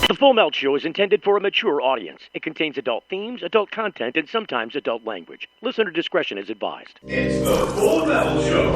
The Full Melt Show is intended for a mature audience. It contains adult themes, adult content, and sometimes adult language. Listener discretion is advised. It's the Full Melt Show.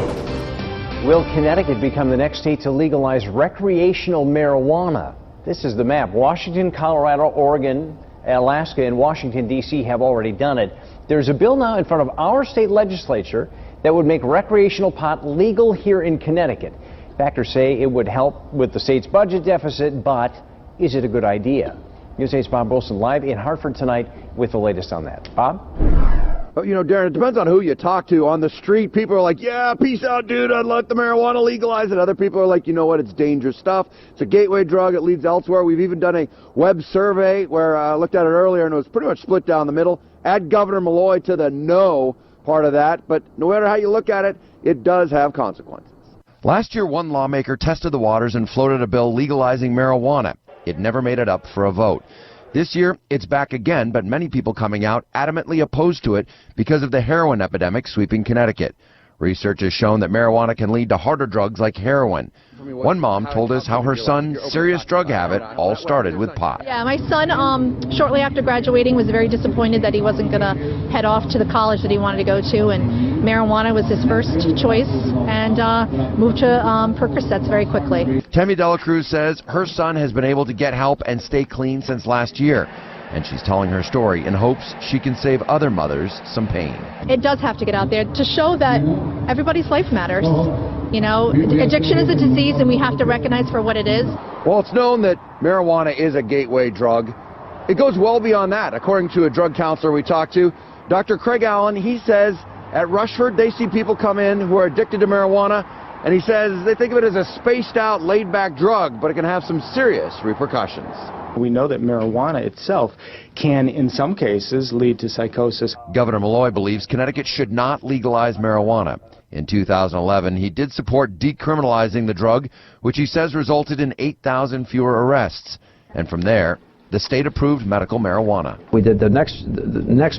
Will Connecticut become the next state to legalize recreational marijuana? This is the map. Washington, Colorado, Oregon, Alaska, and Washington, D.C. have already done it. There's a bill now in front of our state legislature that would make recreational pot legal here in Connecticut. Backers say it would help with the state's budget deficit, but is it a good idea? News 8's Bob Wilson live in Hartford tonight with the latest on that. Bob? You know, Darren, it depends on who you talk to. On the street, people are like, yeah, peace out, dude, I'd let the marijuana legalize it. Other people are like, you know what, it's dangerous stuff. It's a gateway drug. It leads elsewhere. We've even done a web survey where I looked at it earlier, and it was pretty much split down the middle. Add Governor Malloy to the no part of that. But no matter how you look at it, it does have consequences. Last year, one lawmaker tested the waters and floated a bill legalizing marijuana. It never made it up for a vote. This year, it's back again, but many people coming out adamantly opposed to it because of the heroin epidemic sweeping Connecticut. Research has shown that marijuana can lead to harder drugs like heroin. One mom told us how her son's serious drug habit all started with pot. Yeah, my son, shortly after graduating, was very disappointed that he wasn't going to head off to the college that he wanted to go to, and marijuana was his first choice, and moved to Percocets very quickly. Tammy Dela Cruz says her son has been able to get help and stay clean since last year. And she's telling her story in hopes she can save other mothers some pain. It does have to get out there to show that everybody's life matters. You know, addiction is a disease, and we have to recognize for what it is. Well, it's known that marijuana is a gateway drug. It goes well beyond that. According to a drug counselor we talked to, Dr. Craig Allen, he says at Rushford they see people come in who are addicted to marijuana, and he says they think of it as a spaced-out, laid-back drug, but it can have some serious repercussions. We know that marijuana itself can, in some cases, lead to psychosis. Governor Malloy believes Connecticut should not legalize marijuana. In 2011, he did support decriminalizing the drug, which he says resulted in 8,000 fewer arrests. And from there, the state approved medical marijuana. We did the next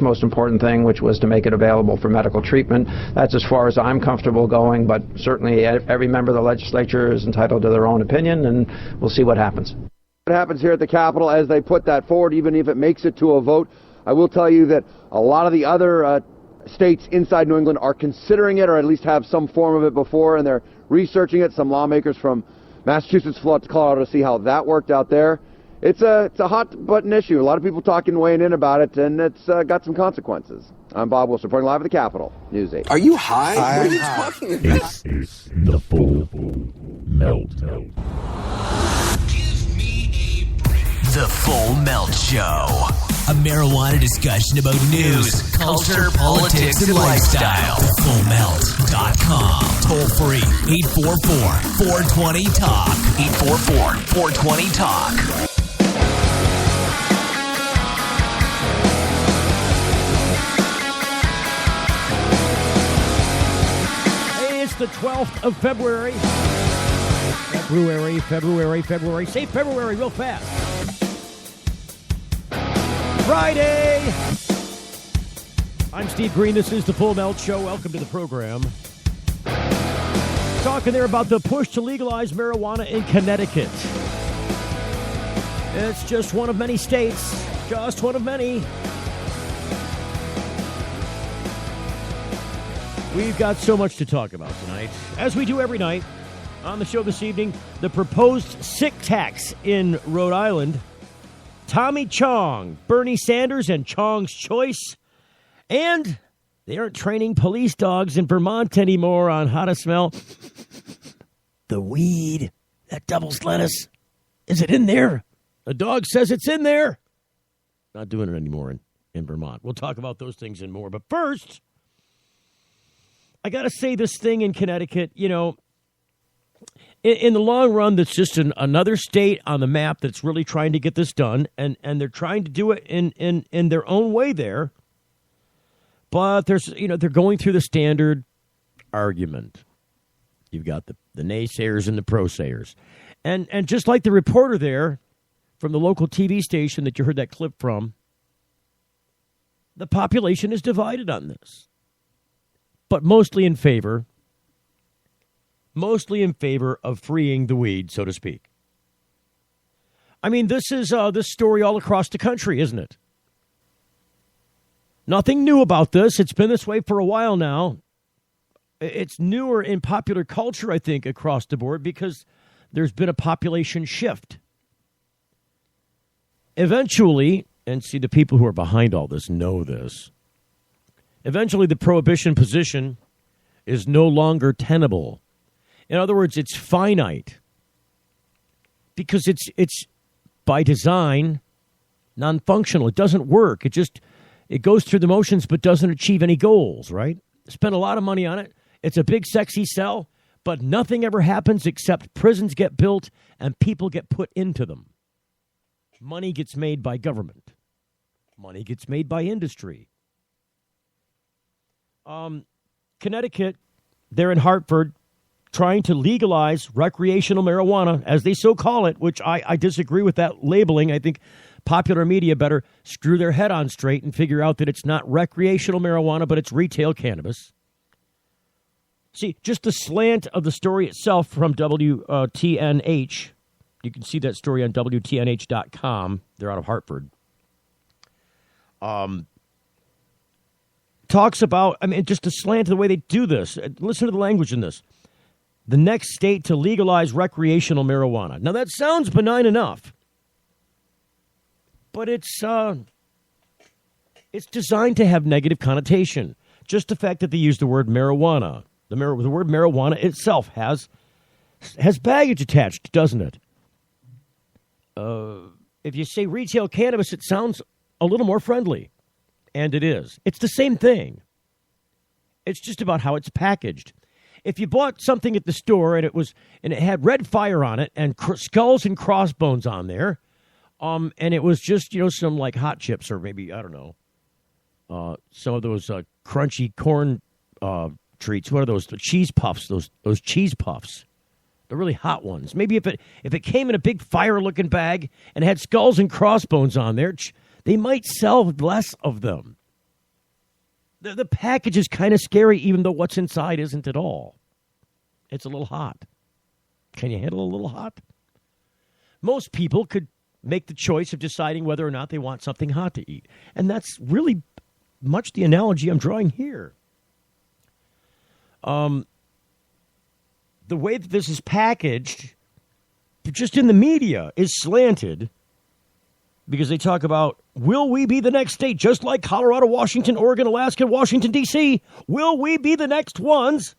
most important thing, which was to make it available for medical treatment. That's as far as I'm comfortable going, but certainly every member of the legislature is entitled to their own opinion, and we'll see what happens. What happens here at the Capitol as they put that forward, even if it makes it to a vote. I will tell you that a lot of the other states inside New England are considering it, or at least have some form of it before, and they're researching it. Some lawmakers from Massachusetts flew out to Colorado to see how that worked out there. It's a hot button issue. A lot of people weighing in about it, and it's got some consequences. I'm Bob Wilson, reporting live at the Capitol, News 8. Are you high? What are you talking about? This is the Full Melt. The Full Melt Show. A marijuana discussion about news, culture, politics, and lifestyle. FullMelt.com. Toll free. 844-420-TALK. 844-420-TALK. Hey, it's the 12th of February. February. Say February real fast. Friday. I'm Steve Green. This is the Full Melt Show. Welcome to the program. Talking there about the push to legalize marijuana in Connecticut. It's just one of many states. Just one of many. We've got so much to talk about tonight, as we do every night. On the show this evening, the proposed sick tax in Rhode Island, Tommy Chong, Bernie Sanders, and Chong's Choice, and they aren't training police dogs in Vermont anymore on how to smell the weed that doubles lettuce. Is it in there? A dog says it's in there. Not doing it anymore in Vermont. We'll talk about those things and more. But first, I got to say this thing in Connecticut, you know, in the long run, that's just another state on the map that's really trying to get this done, and they're trying to do it in their own way there. But there's, you know, they're going through the standard argument. You've got the naysayers and the prosayers. And just like the reporter there from the local TV station that you heard that clip from, the population is divided on this. But mostly in favor of freeing the weed, so to speak. I mean, this is this story all across the country, isn't it? Nothing new about this. It's been this way for a while now. It's newer in popular culture, I think, across the board because there's been a population shift. Eventually, and see, the people who are behind all this know this, eventually the prohibition position is no longer tenable. In other words, it's finite because it's by design non-functional. It doesn't work. It goes through the motions but doesn't achieve any goals, right? Spend a lot of money on it. It's a big, sexy sell, but nothing ever happens except prisons get built and people get put into them. Money gets made by government. Money gets made by industry. Connecticut, they're in Hartford, trying to legalize recreational marijuana, as they so call it, which I disagree with that labeling. I think popular media better screw their head on straight and figure out that it's not recreational marijuana, but it's retail cannabis. See, just the slant of the story itself from WTNH. You can see that story on WTNH.com. They're out of Hartford. Talks about, I mean, just the slant of the way they do this. Listen to the language in this. The next state to legalize recreational marijuana. Now, that sounds benign enough. But it's designed to have negative connotation. Just the fact that they use the word marijuana. The word marijuana itself has baggage attached, doesn't it? If you say retail cannabis, it sounds a little more friendly. And it is. It's the same thing. It's just about how it's packaged. If you bought something at the store and it had red fire on it and skulls and crossbones on there, and it was just, some like hot chips or maybe, I don't know, some of those crunchy corn treats. What are those? The cheese puffs, those cheese puffs. The really hot ones. Maybe if it came in a big fire-looking bag and had skulls and crossbones on there, they might sell less of them. The package is kind of scary, even though what's inside isn't at all. It's a little hot. Can you handle a little hot? Most people could make the choice of deciding whether or not they want something hot to eat. And that's really much the analogy I'm drawing here. The way that this is packaged, just in the media, is slanted because they talk about, will we be the next state, just like Colorado, Washington, Oregon, Alaska, Washington, D.C.? Will we be the next ones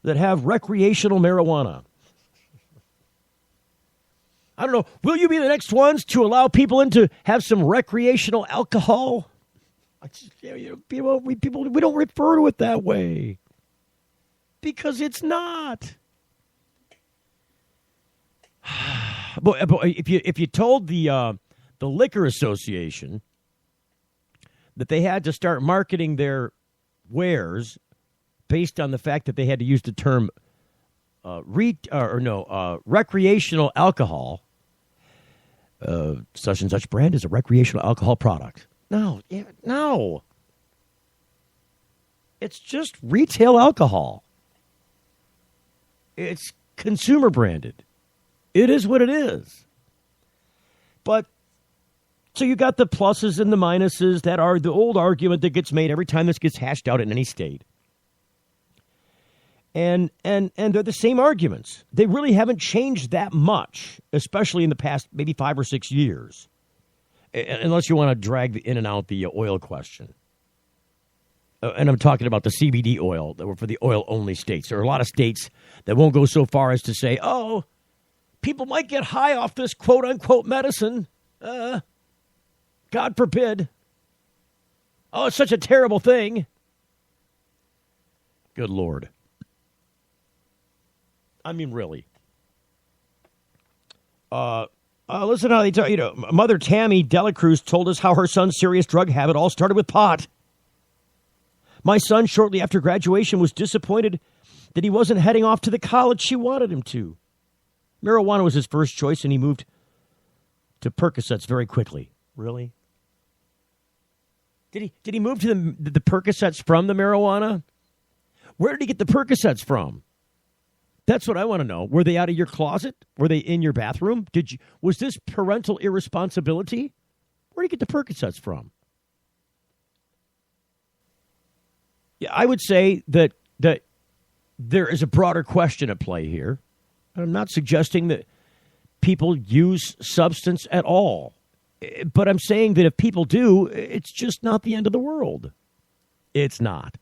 that have recreational marijuana? I don't know. Will you be the next ones to allow people in to have some recreational alcohol? People, we don't refer to it that way because it's not. But if you told the Liquor Association that they had to start marketing their wares based on the fact that they had to use the term recreational alcohol, such and such brand is a recreational alcohol product. No. It's just retail alcohol. It's consumer branded. It is what it is. But, so you got the pluses and the minuses that are the old argument that gets made every time this gets hashed out in any state. And they're the same arguments. They really haven't changed that much, especially in the past maybe 5 or 6 years. Unless you want to drag in and out the oil question. And I'm talking about the CBD oil that were for the oil-only states. There are a lot of states that won't go so far as to say, oh, people might get high off this quote-unquote medicine. God forbid. Oh, it's such a terrible thing. Good Lord. I mean, really. Listen how they talk. Mother Tammy Delacruz told us how her son's serious drug habit all started with pot. My son, shortly after graduation, was disappointed that he wasn't heading off to the college she wanted him to. Marijuana was his first choice, and he moved to Percocets very quickly. Really? Did he move to the Percocets from the marijuana? Where did he get the Percocets from? That's what I want to know. Were they out of your closet? Were they in your bathroom? Was this parental irresponsibility? Where do you get the Percocets from? Yeah, I would say that there is a broader question at play here. I'm not suggesting that people use substance at all. But I'm saying that if people do, it's just not the end of the world. It's not.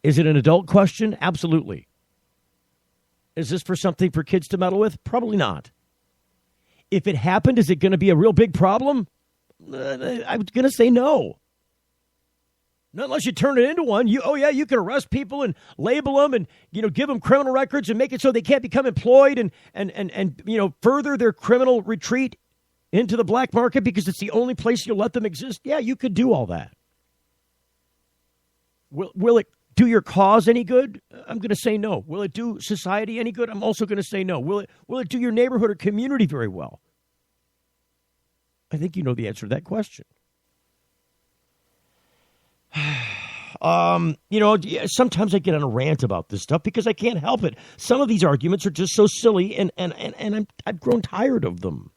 Is it an adult question? Absolutely. Is this for something for kids to meddle with? Probably not. If it happened, is it going to be a real big problem? I was going to say no. Not unless you turn it into one. You can arrest people and label them and, give them criminal records and make it so they can't become employed and further their criminal retreat into the black market because it's the only place you'll let them exist. Yeah, you could do all that. Will it do your cause any good? I'm going to say no. Will it do society any good? I'm also going to say no. Will it do your neighborhood or community very well? I think you know the answer to that question. Sometimes I get on a rant about this stuff because I can't help it. Some of these arguments are just so silly, and I've grown tired of them.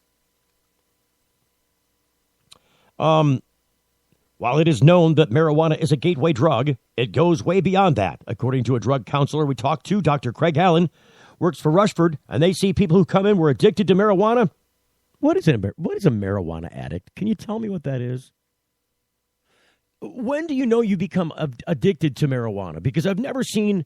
While it is known that marijuana is a gateway drug, it goes way beyond that. According to a drug counselor we talked to, Dr. Craig Allen, works for Rushford, and they see people who come in were addicted to marijuana. What is a marijuana addict? Can you tell me what that is? When do you know you become addicted to marijuana? Because I've never seen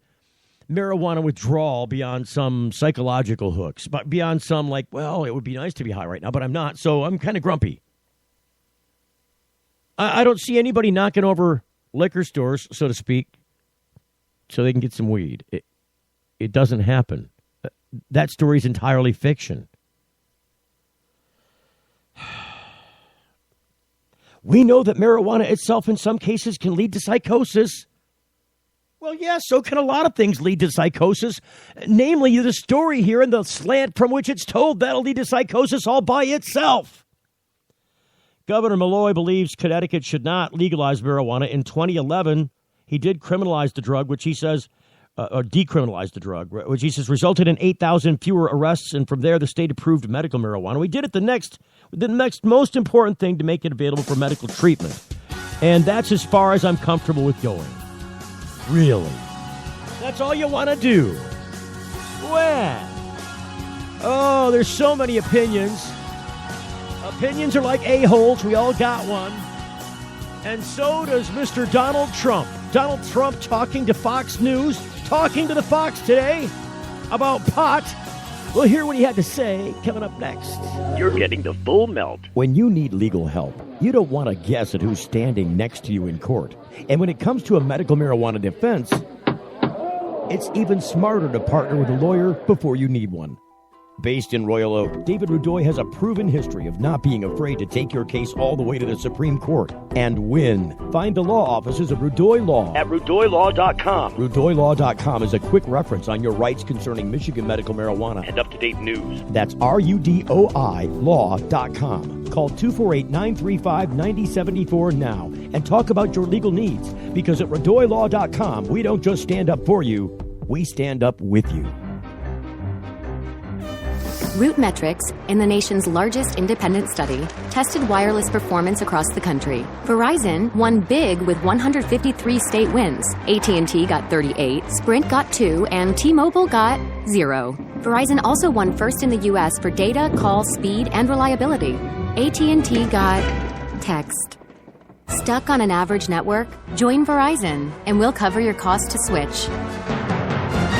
marijuana withdrawal beyond some psychological hooks, but beyond some it would be nice to be high right now, but I'm not, so I'm kind of grumpy. I don't see anybody knocking over liquor stores, so to speak, so they can get some weed. It doesn't happen. That story is entirely fiction. We know that marijuana itself in some cases can lead to psychosis. Well, yeah, so can a lot of things lead to psychosis. Namely, the story here and the slant from which it's told, that'll lead to psychosis all by itself. Governor Malloy believes Connecticut should not legalize marijuana. In 2011, he did criminalize the drug, which he says, or decriminalized the drug, which he says resulted in 8,000 fewer arrests. And from there, the state approved medical marijuana. We did it the next most important thing to make it available for medical treatment. And that's as far as I'm comfortable with going. Really? That's all you want to do? When? Oh, there's so many opinions. Opinions are like a-holes. We all got one. And so does Mr. Donald Trump. Donald Trump talking to Fox News, talking to the Fox today about pot. We'll hear what he had to say coming up next. You're getting the full melt. When you need legal help, you don't want to guess at who's standing next to you in court. And when it comes to a medical marijuana defense, it's even smarter to partner with a lawyer before you need one. Based in Royal Oak, David Rudoy has a proven history of not being afraid to take your case all the way to the Supreme Court and win. Find the law offices of Rudoy Law at RudoyLaw.com. RudoyLaw.com is a quick reference on your rights concerning Michigan medical marijuana and up-to-date news. That's RUDOI Law.com. Call 248-935-9074 now and talk about your legal needs, because at RudoyLaw.com, we don't just stand up for you, we stand up with you. RootMetrics, in the nation's largest independent study, tested wireless performance across the country. Verizon won big with 153 state wins. AT&T got 38, Sprint got 2, and T-Mobile got 0. Verizon also won first in the U.S. for data, call, speed, and reliability. AT&T got text. Stuck on an average network? Join Verizon, and we'll cover your cost to switch.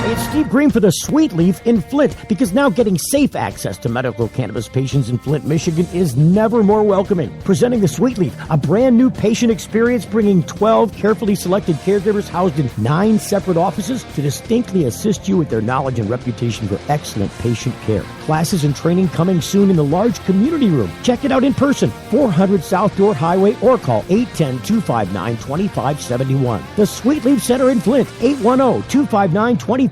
It's Steve Green for the Sweet Leaf in Flint, because now getting safe access to medical cannabis patients in Flint, Michigan is never more welcoming. Presenting the Sweet Leaf, a brand new patient experience, bringing 12 carefully selected caregivers housed in 9 separate offices to distinctly assist you with their knowledge and reputation for excellent patient care. Classes and training coming soon in the large community room. Check it out in person, 400 South Door Highway, or call 810-259-2571. The Sweet Leaf Center in Flint, 810-259-2571.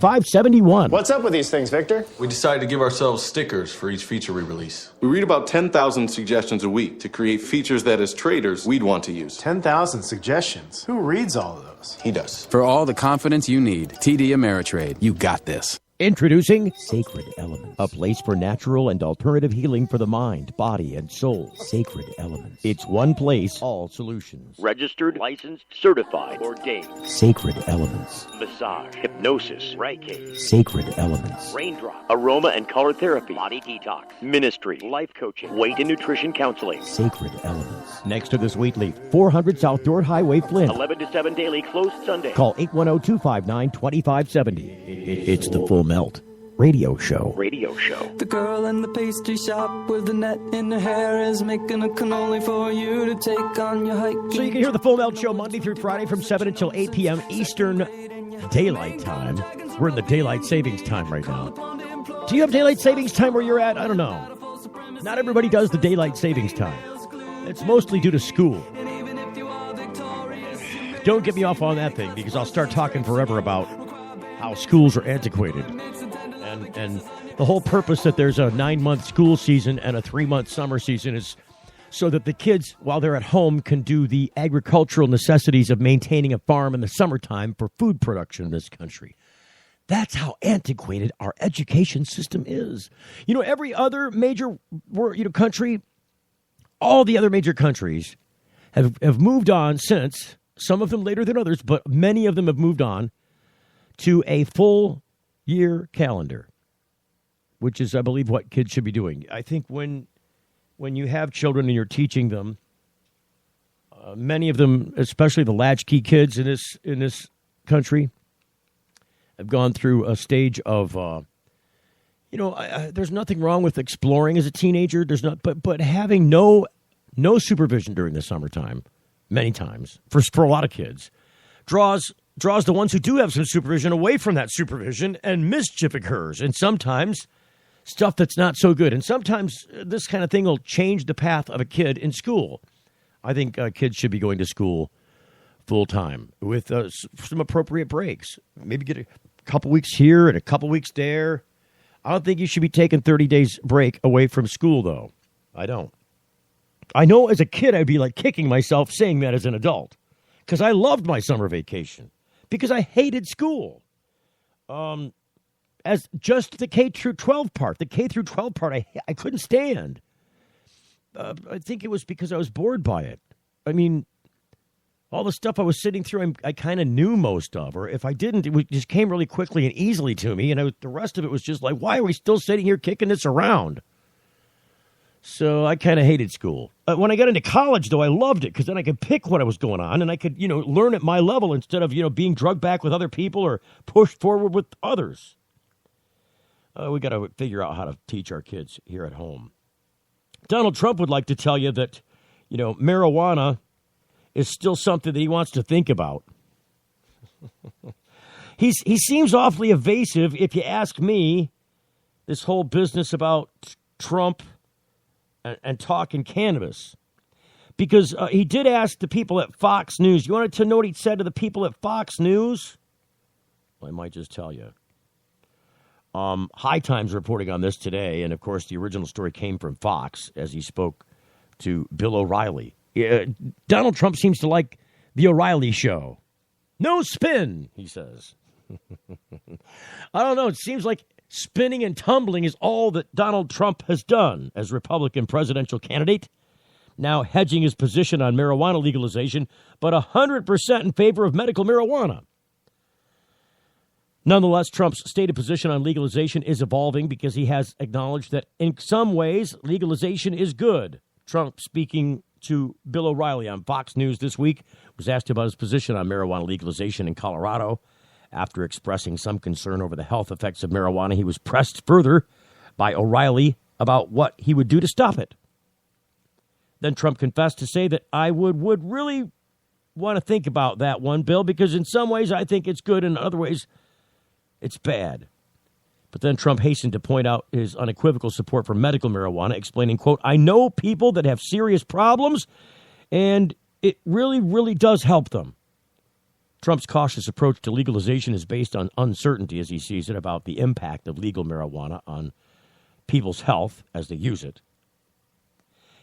What's up with these things, Victor? We decided to give ourselves stickers for each feature we release. We read about 10,000 suggestions a week to create features that, as traders, we'd want to use. 10,000 suggestions? Who reads all of those? He does. For all the confidence you need, TD Ameritrade, you got this. Introducing Sacred Elements, a place for natural and alternative healing for the mind, body, and soul. Sacred Elements. It's one place, all solutions. Registered, licensed, certified, ordained. Sacred Elements. Massage, hypnosis, Reiki, Sacred Elements. raindrop, aroma and color therapy, body detox, ministry, life coaching, weight and nutrition counseling. Sacred Elements. Next to the Sweet Leaf, 400 South Dorr Highway, Flint. 11 to 7 daily, closed Sunday. Call 810-259-2570. It's the Full Melt Radio Show. Radio show. The girl in the pastry shop with the net in her hair is making a cannoli for you to take on your hike. So you can hear the Full Melt Show Monday through Friday from 7 until 8 p.m. Eastern Daylight Time. We're in the Daylight Savings Time right now. Do you have Daylight Savings Time where you're at? I don't know. Not everybody does the Daylight Savings Time. It's mostly due to school. Don't get me off on that thing, because I'll start talking forever about how schools are antiquated. And the whole purpose that there's a 9-month school season and a 3-month summer season is so that the kids, while they're at home, can do the agricultural necessities of maintaining a farm in the summertime for food production in this country. That's how antiquated our education system is. You know, every other major country, all the other major countries have moved on since, some of them later than others, but many of them have moved on to a full year calendar, which is, I believe, what kids should be doing. I think when you have children and you're teaching them, many of them, especially the latchkey kids in this country, have gone through a stage of, there's nothing wrong with exploring as a teenager. There's not, but having no supervision during the summertime, many times for a lot of kids, draws the ones who do have some supervision away from that supervision, and mischief occurs. And sometimes stuff that's not so good. And sometimes this kind of thing will change the path of a kid in school. I think kids should be going to school full time with some appropriate breaks. Maybe get a couple weeks here and a couple weeks there. I don't think you should be taking 30 days break away from school, though. I don't. I know as a kid I'd be like kicking myself saying that as an adult, because I loved my summer vacation, because I hated school. As just the K through 12 part. The K through 12 part I couldn't stand. I think it was because I was bored by it. I mean, all the stuff I was sitting through, I kind of knew most of. Or if I didn't, it just came really quickly and easily to me. And the rest of it was just like, why are we still sitting here kicking this around? So I kind of hated school. When I got into college, though, I loved it, because then I could pick what was going on, and I could, learn at my level instead of, being drugged back with other people or pushed forward with others. We got to figure out how to teach our kids here at home. Donald Trump would like to tell you that, marijuana is still something that he wants to think about. He seems awfully evasive, if you ask me, this whole business about Trump and talking cannabis. Because he did ask the people at Fox News. You wanted to know what he said to the people at Fox News? Well, I might just tell you. High Times reporting on this today, and of course the original story came from Fox as he spoke to Bill O'Reilly. Donald Trump seems to like the O'Reilly show. No spin, he says. I don't know. It seems like spinning and tumbling is all that Donald Trump has done as Republican presidential candidate, now hedging his position on marijuana legalization, but 100% in favor of medical marijuana. Nonetheless, Trump's stated position on legalization is evolving because he has acknowledged that in some ways legalization is good. Trump, speaking to Bill O'Reilly on Fox News this week, was asked about his position on marijuana legalization in Colorado. After expressing some concern over the health effects of marijuana, he was pressed further by O'Reilly about what he would do to stop it. Then Trump confessed to say that I would really want to think about that one, Bill, because in some ways I think it's good and in other ways it's bad. But then Trump hastened to point out his unequivocal support for medical marijuana, explaining, quote, I know people that have serious problems, and it really, really does help them. Trump's cautious approach to legalization is based on uncertainty, as he sees it, about the impact of legal marijuana on people's health as they use it.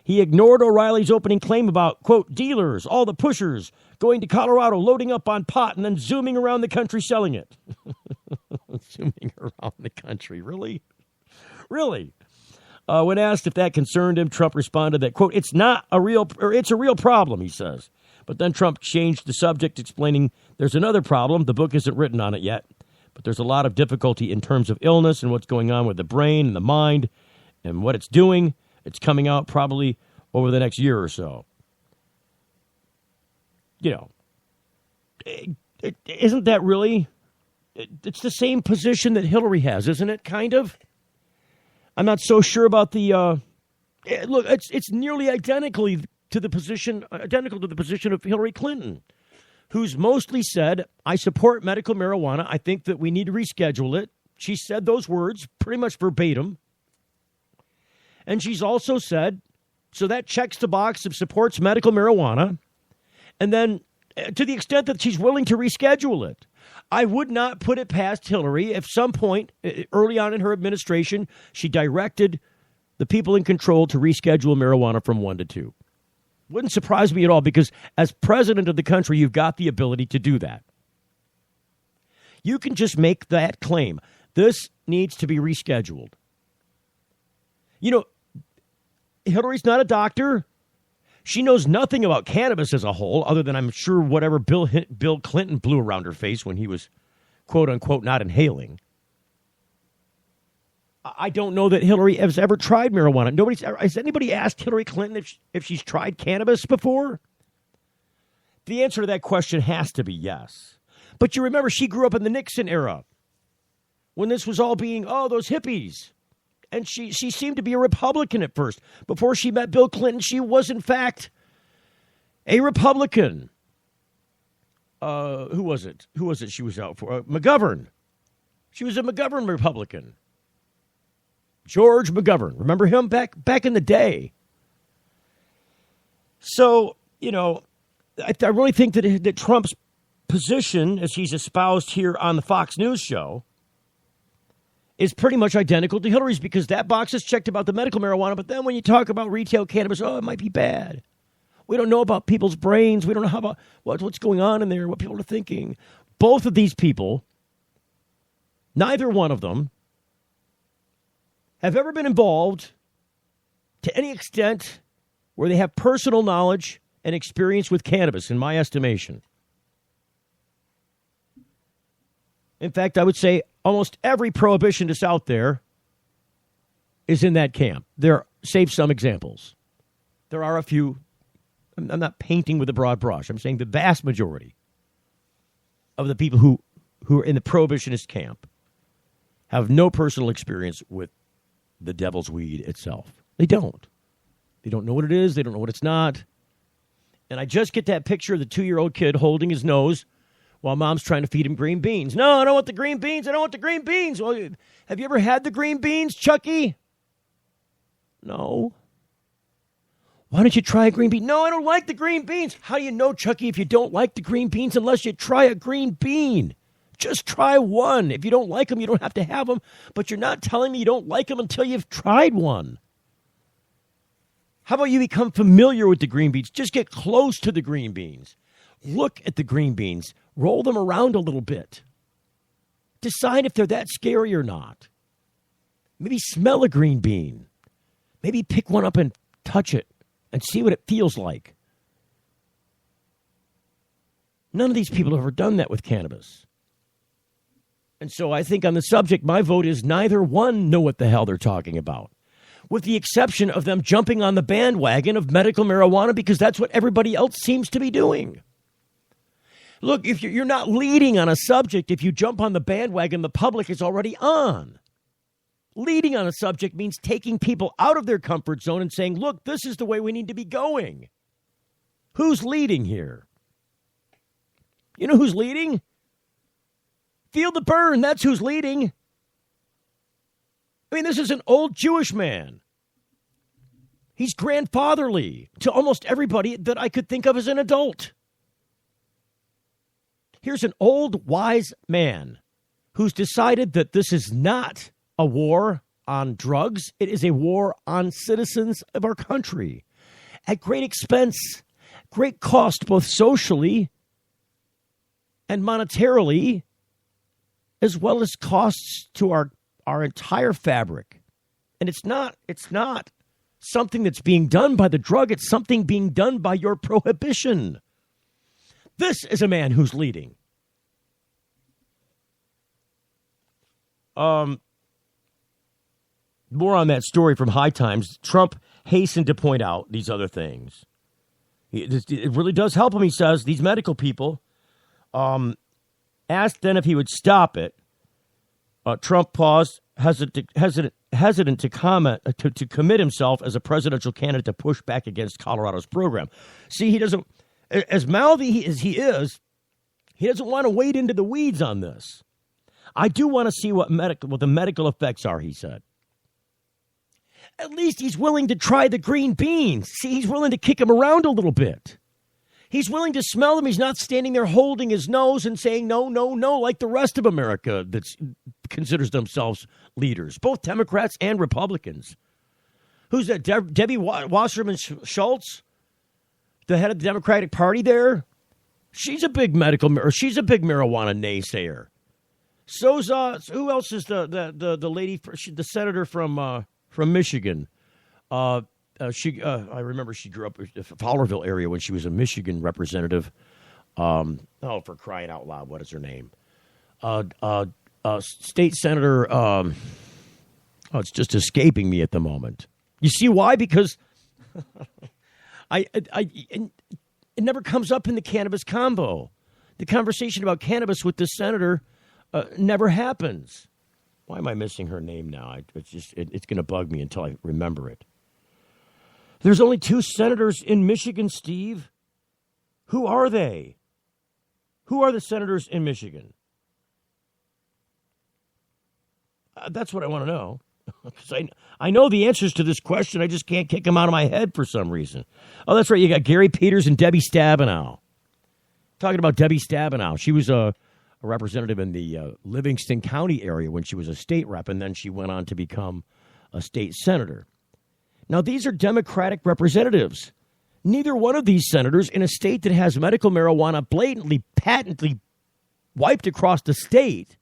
He ignored O'Reilly's opening claim about, quote, dealers, all the pushers, going to Colorado, loading up on pot, and then zooming around the country selling it. consuming around the country. Really? Really? When asked if that concerned him, Trump responded that, quote, it's a real problem, he says. But then Trump changed the subject, explaining there's another problem. The book isn't written on it yet, but there's a lot of difficulty in terms of illness and what's going on with the brain and the mind and what it's doing. It's coming out probably over the next year or so. You know, isn't that really? It's the same position that Hillary has, isn't it? Kind of. I'm not so sure about the. Look, it's nearly identical to the position of Hillary Clinton, who's mostly said, "I support medical marijuana. I think that we need to reschedule it." She said those words pretty much verbatim, and she's also said, so that checks the box of supports medical marijuana, and then to the extent that she's willing to reschedule it. I would not put it past Hillary if some point early on in her administration, she directed the people in control to reschedule marijuana from 1 to 2. Wouldn't surprise me at all, because as president of the country, you've got the ability to do that. You can just make that claim. This needs to be rescheduled. You know, Hillary's not a doctor. She knows nothing about cannabis as a whole, other than I'm sure whatever Bill Clinton blew around her face when he was, quote unquote, not inhaling. I don't know that Hillary has ever tried marijuana. Has anybody asked Hillary Clinton if she's tried cannabis before? The answer to that question has to be yes. But you remember, she grew up in the Nixon era, when this was all being, those hippies. And she seemed to be a Republican at first. Before she met Bill Clinton, she was, in fact, a Republican. Who was it? Who was it she was out for? McGovern. She was a McGovern Republican. George McGovern. Remember him back in the day? So, you know, I really think that Trump's position, as he's espoused here on the Fox News show, is pretty much identical to Hillary's, because that box is checked about the medical marijuana, but then when you talk about retail cannabis, it might be bad. We don't know about people's brains. We don't know about what's going on in there, what people are thinking. Both of these people, neither one of them, have ever been involved to any extent where they have personal knowledge and experience with cannabis, in my estimation. In fact, I would say almost every prohibitionist out there is in that camp. Save some examples. There are a few. I'm not painting with a broad brush. I'm saying the vast majority of the people who are in the prohibitionist camp have no personal experience with the devil's weed itself. They don't. They don't know what it is. They don't know what it's not. And I just get that picture of the 2-year-old kid holding his nose while mom's trying to feed him green beans. No, I don't want the green beans. I don't want the green beans. Well, have you ever had the green beans, Chucky? No. Why don't you try a green bean? No, I don't like the green beans. How do you know, Chucky, if you don't like the green beans unless you try a green bean? Just try one. If you don't like them, you don't have to have them. But you're not telling me you don't like them until you've tried one. How about you become familiar with the green beans? Just get close to the green beans. Look at the green beans. Roll them around a little bit. Decide if they're that scary or not. Maybe smell a green bean. Maybe pick one up and touch it and see what it feels like. None of these people have ever done that with cannabis. And so I think on the subject, my vote is neither one know what the hell they're talking about, with the exception of them jumping on the bandwagon of medical marijuana because that's what everybody else seems to be doing. Look, if you're not leading on a subject, if you jump on the bandwagon, the public is already on. Leading on a subject means taking people out of their comfort zone and saying, look, this is the way we need to be going. Who's leading here? You know who's leading? Feel the burn. That's who's leading. I mean, this is an old Jewish man. He's grandfatherly to almost everybody that I could think of as an adult. Here's an old, wise man who's decided that this is not a war on drugs. It is a war on citizens of our country at great expense, great cost, both socially and monetarily. as well as costs to our entire fabric. And it's not something that's being done by the drug. It's something being done by your prohibition. This is a man who's leading. More on that story from High Times. Trump hastened to point out these other things. It really does help him, he says. These medical people asked then if he would stop it. Trump paused, hesitant to comment, to commit himself as a presidential candidate to push back against Colorado's program. See, he doesn't, as mouthy as he is, he doesn't want to wade into the weeds on this. I do want to see what the medical effects are, he said. At least he's willing to try the green beans. See, he's willing to kick them around a little bit. He's willing to smell them. He's not standing there holding his nose and saying no, no, no, like the rest of America that considers themselves leaders, both Democrats and Republicans. Who's that? Debbie Wasserman Schultz, the head of the Democratic Party there? She's a big she's a big marijuana naysayer. So's who else is the lady, the senator from Michigan? I remember she grew up in the Fowlerville area when she was a Michigan representative. For crying out loud, what is her name? State Senator. It's just escaping me at the moment. You see why? Because it never comes up in the cannabis combo. The conversation about cannabis with this senator never happens. Why am I missing her name now? It's going to bug me until I remember it. There's only 2 senators in Michigan, Steve. Who are they? Who are the senators in Michigan? That's what I want to know. Because I know the answers to this question. I just can't kick them out of my head for some reason. Oh, that's right. You got Gary Peters and Debbie Stabenow. Talking about Debbie Stabenow. She was a representative in the Livingston County area when she was a state rep, and then she went on to become a state senator. Now, these are Democratic representatives. Neither one of these senators in a state that has medical marijuana blatantly, patently wiped across the state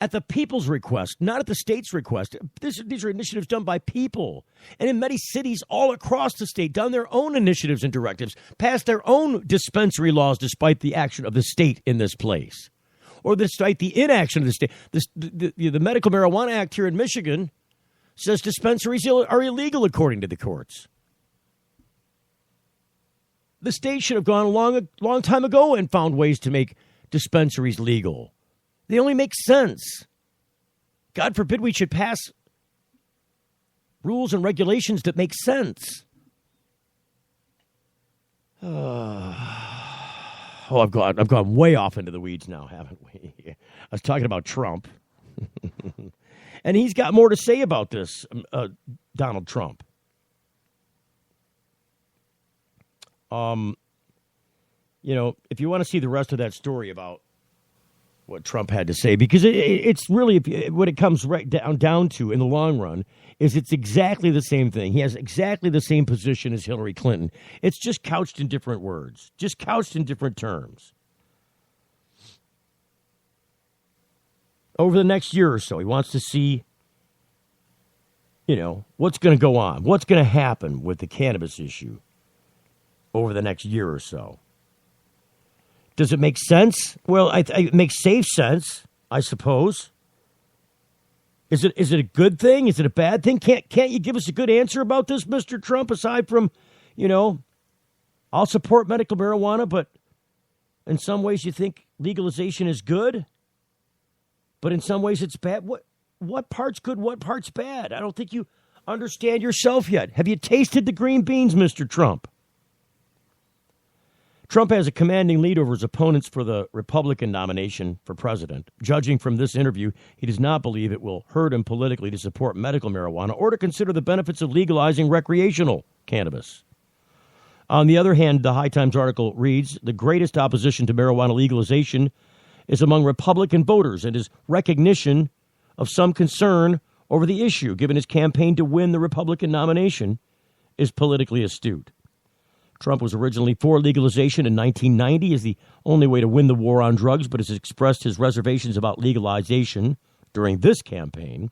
at the people's request, not at the state's request. These are initiatives done by people. And in many cities all across the state, done their own initiatives and directives, passed their own dispensary laws despite the action of the state in this place, or despite the inaction of the state. The Medical Marijuana Act here in Michigan says dispensaries are illegal according to the courts. The state should have gone a long time ago and found ways to make dispensaries legal. They only make sense. God forbid we should pass rules and regulations that make sense. I've gone way off into the weeds now, haven't we? I was talking about Trump. And he's got more to say about this, Donald Trump. If you want to see the rest of that story about what Trump had to say, because it's really what it comes right down to in the long run is it's exactly the same thing. He has exactly the same position as Hillary Clinton. It's just couched in different words, just couched in different terms. Over the next year or so, he wants to see, what's going to go on, what's going to happen with the cannabis issue over the next year or so. Does it make sense? Well, it makes safe sense, I suppose. Is it a good thing? Is it a bad thing? Can't you give us a good answer about this, Mr. Trump, aside from, I'll support medical marijuana, but in some ways you think legalization is good, but in some ways it's bad. What part's good, what part's bad? I don't think you understand yourself yet. Have you tasted the green beans, Mr. Trump? Trump has a commanding lead over his opponents for the Republican nomination for president. Judging from this interview, he does not believe it will hurt him politically to support medical marijuana or to consider the benefits of legalizing recreational cannabis. On the other hand, the High Times article reads, the greatest opposition to marijuana legalization is among Republican voters and his recognition of some concern over the issue, given his campaign to win the Republican nomination, is politically astute. Trump was originally for legalization in 1990 as the only way to win the war on drugs, but has expressed his reservations about legalization during this campaign.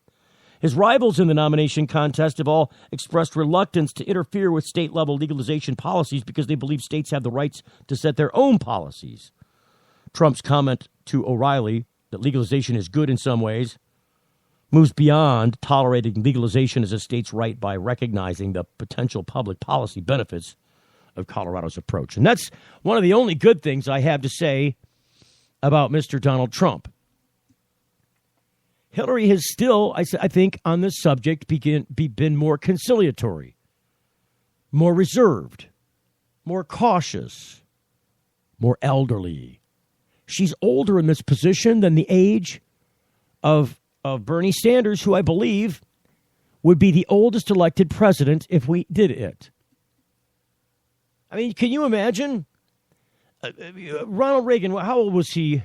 His rivals in the nomination contest have all expressed reluctance to interfere with state-level legalization policies because they believe states have the rights to set their own policies. Trump's comment to O'Reilly that legalization is good in some ways moves beyond tolerating legalization as a state's right by recognizing the potential public policy benefits of Colorado's approach. And that's one of the only good things I have to say about Mr. Donald Trump. Hillary has still, I think, on this subject been more conciliatory, more reserved, more cautious, more elderly. She's older in this position than the age of Bernie Sanders, who I believe would be the oldest elected president if we did it. I mean, can you imagine? Ronald Reagan, how old was he?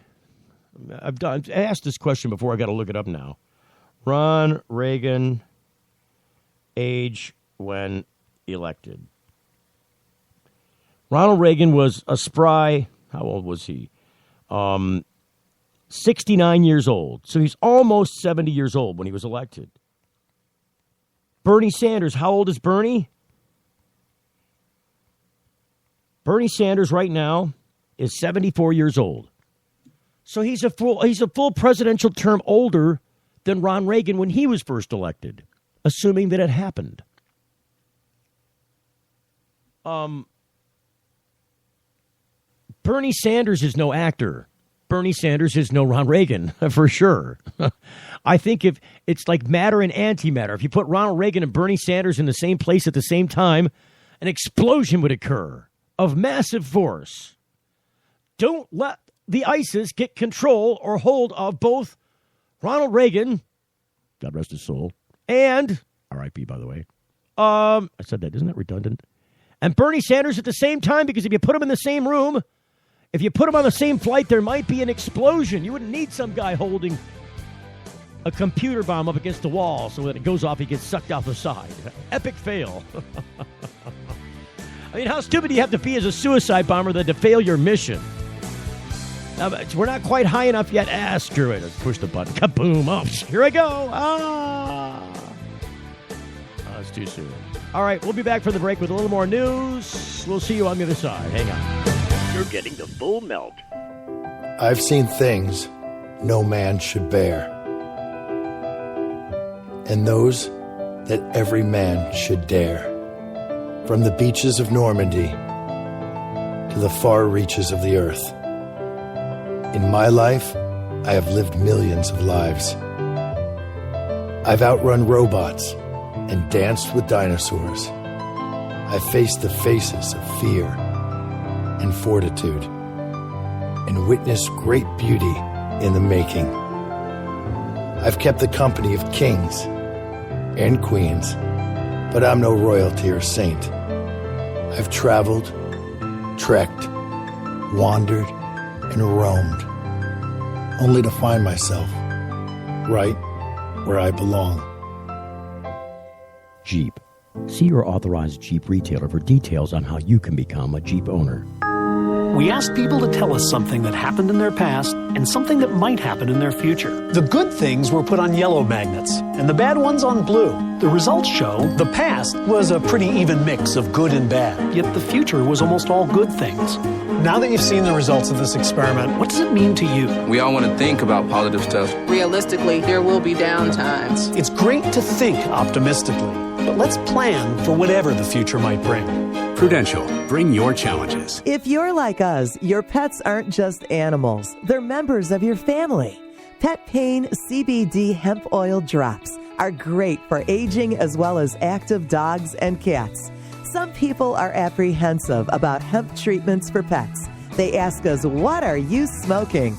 I asked this question before. I got to look it up now. Ron Reagan, age when elected. Ronald Reagan was a spry. How old was he? 69 years old. So he's almost 70 years old when he was elected. Bernie Sanders, how old is Bernie? Bernie Sanders right now is 74 years old. So he's a full presidential term older than Ron Reagan when he was first elected, assuming that it happened. Bernie Sanders is no actor. Bernie Sanders is no Ron Reagan, for sure. I think if it's like matter and antimatter. If you put Ronald Reagan and Bernie Sanders in the same place at the same time, an explosion would occur of massive force. Don't let the ISIS get control or hold of both Ronald Reagan, God rest his soul, and, R.I.P. by the way, I said that, isn't that redundant? And Bernie Sanders at the same time, because if you put them in the same room, if you put them on the same flight, there might be an explosion. You wouldn't need some guy holding a computer bomb up against the wall so when it goes off, he gets sucked off the side. Epic fail. I mean, how stupid do you have to be as a suicide bomber than to fail your mission? Now, we're not quite high enough yet. Screw it. Let's push the button. Kaboom. Oh, here I go. It's too soon. All right, we'll be back for the break with a little more news. We'll see you on the other side. Hang on. You're getting the full melt. I've seen things no man should bear, and those that every man should dare. From the beaches of Normandy to the far reaches of the earth. In my life, I have lived millions of lives. I've outrun robots and danced with dinosaurs. I've faced the faces of fear and fortitude and witnessed great beauty in the making. I've kept the company of kings and queens, but I'm no royalty or saint. I've traveled, trekked, wandered, and roamed, only to find myself right where I belong. Jeep. See your authorized Jeep retailer for details on how you can become a Jeep owner. We asked people to tell us something that happened in their past and something that might happen in their future. The good things were put on yellow magnets and the bad ones on blue. The results show the past was a pretty even mix of good and bad, yet the future was almost all good things. Now that you've seen the results of this experiment, what does it mean to you? We all want to think about positive stuff. Realistically, there will be downtimes. It's great to think optimistically, but let's plan for whatever the future might bring. Prudential, bring your challenges. If you're like us, your pets aren't just animals. They're members of your family. Pet Pain CBD hemp oil drops are great for aging as well as active dogs and cats. Some people are apprehensive about hemp treatments for pets. They ask us, what are you smoking?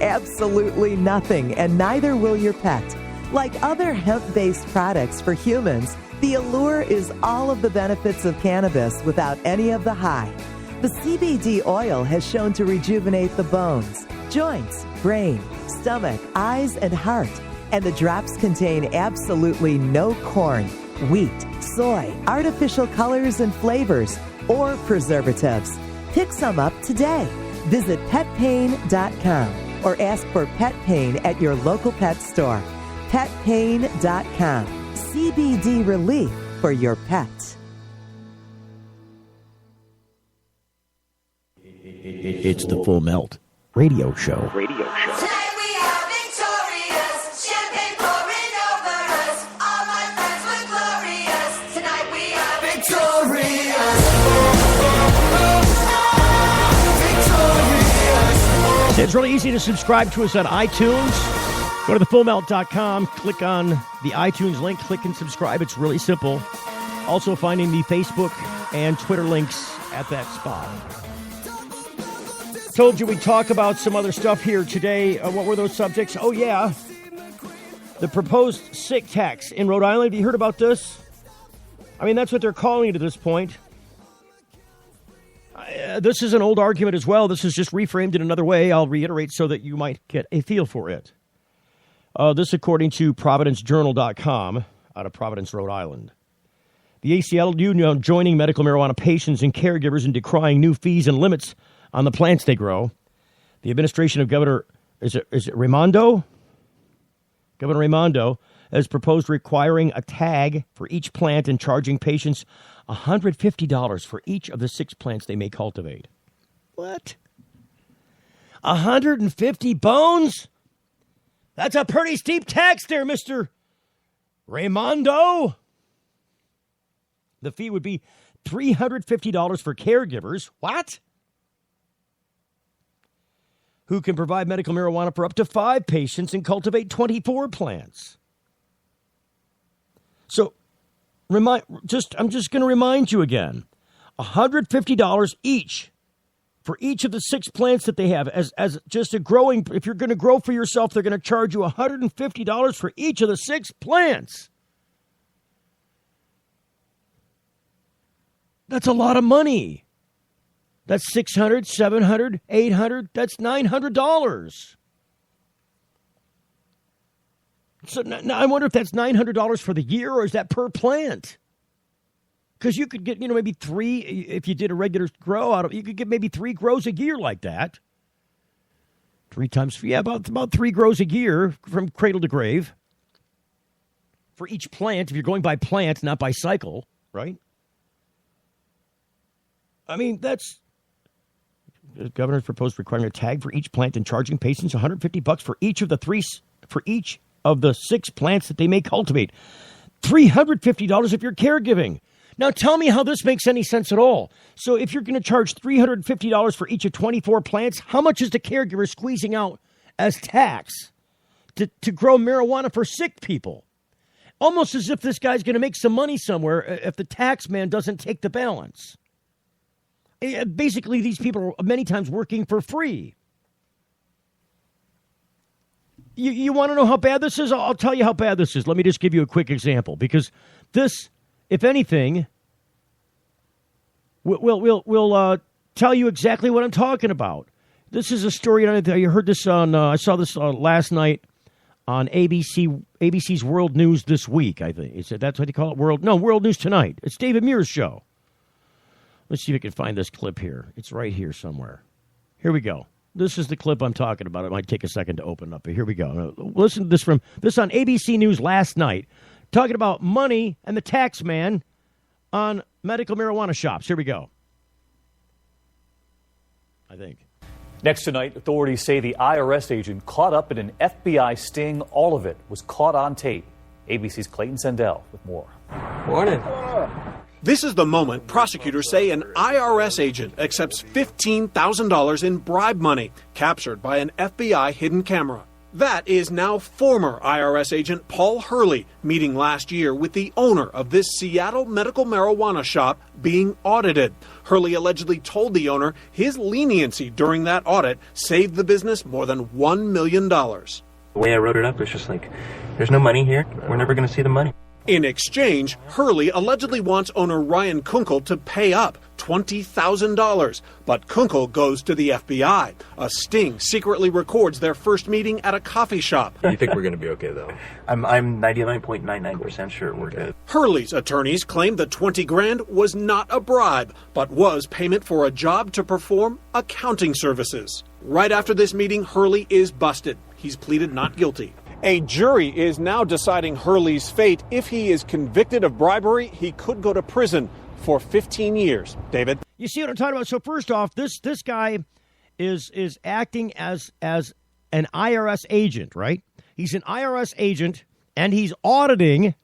Absolutely nothing, and neither will your pet. Like other hemp-based products for humans, the allure is all of the benefits of cannabis without any of the high. The CBD oil has shown to rejuvenate the bones, joints, brain, stomach, eyes, and heart. And the drops contain absolutely no corn, wheat, soy, artificial colors, and flavors. or preservatives. Pick some up today. Visit petpain.com or ask for Pet Pain at your local pet store. Petpain.com. CBD relief for your pet. It's the Full Melt Radio Show. Tonight we are victorious. Champagne pouring over us. All my friends were glorious. Tonight we are victorious. It's really easy to subscribe to us on iTunes. Go to thefullmelt.com, click on the iTunes link, click and subscribe. It's really simple. Also finding the Facebook and Twitter links at that spot. Told you we'd talk about some other stuff here today. What were those subjects? Oh, yeah. The proposed sick tax in Rhode Island. Have you heard about this? I mean, that's what they're calling it at this point. This is an old argument as well. This is just reframed in another way. I'll reiterate so that you might get a feel for it. This according to ProvidenceJournal.com out of Providence, Rhode Island. The ACLU joining medical marijuana patients and caregivers in decrying new fees and limits on the plants they grow. The administration of Governor, is it Raimondo? Governor Raimondo has proposed requiring a tag for each plant and charging patients $150 for each of the 6 plants they may cultivate. What? 150 bones? That's a pretty steep tax there, Mr. Raimondo. The fee would be $350 for caregivers. What? Who can provide medical marijuana for up to 5 patients and cultivate 24 plants. So, I'm just going to remind you again, $150 each for each of the 6 plants that they have as just a growing. If you're going to grow for yourself, they're going to charge you $150 for each of the 6 plants. That's a lot of money. That's $600, $700, $800. That's $900. So now I wonder if that's $900 for the year, or is that per plant? Because you could get, maybe 3 if you did a regular grow out of. You could get maybe 3 grows a year like that. 3 times, about 3 grows a year from cradle to grave for each plant. If you're going by plant, not by cycle, right? I mean, that's. The governor's proposed requiring a tag for each plant and charging patients $150 for each of the 6 plants that they may cultivate. $350 if you're caregiving. Now tell me how this makes any sense at all. So if you're going to charge $350 for each of 24 plants, how much is the caregiver squeezing out as tax to grow marijuana for sick people? Almost as if this guy's going to make some money somewhere if the tax man doesn't take the balance. Basically, these people are many times working for free. You want to know how bad this is? I'll tell you how bad this is. Let me just give you a quick example, because this, if anything, will tell you exactly what I'm talking about. This is a story. You heard this on. I saw this last night on ABC's World News This Week. I think that's what you call it. World News Tonight. It's David Muir's show. Let's see if I can find this clip here. It's right here somewhere. Here we go. This is the clip I'm talking about. It might take a second to open up, but here we go. Listen to this on ABC News last night, talking about money and the tax man on medical marijuana shops. Here we go. I think. Next tonight, authorities say the IRS agent caught up in an FBI sting. All of it was caught on tape. ABC's Clayton Sandell with more. Morning. This is the moment prosecutors say an IRS agent accepts $15,000 in bribe money captured by an FBI hidden camera. That is now former IRS agent Paul Hurley meeting last year with the owner of this Seattle medical marijuana shop being audited. Hurley allegedly told the owner his leniency during that audit saved the business more than $1 million. The way I wrote it up was just like, there's no money here. We're never going to see the money. In exchange, Hurley allegedly wants owner Ryan Kunkel to pay up $20,000. But Kunkel goes to the FBI. A sting secretly records their first meeting at a coffee shop. You think we're going to be okay, though? I'm 99.99% sure we're good. Hurley's attorneys claim the $20,000 was not a bribe, but was payment for a job to perform accounting services. Right after this meeting, Hurley is busted. He's pleaded not guilty. A jury is now deciding Hurley's fate. If he is convicted of bribery, he could go to prison for 15 years. David? You see what I'm talking about? So first off, this guy is acting as an IRS agent, right? He's an IRS agent, and he's auditing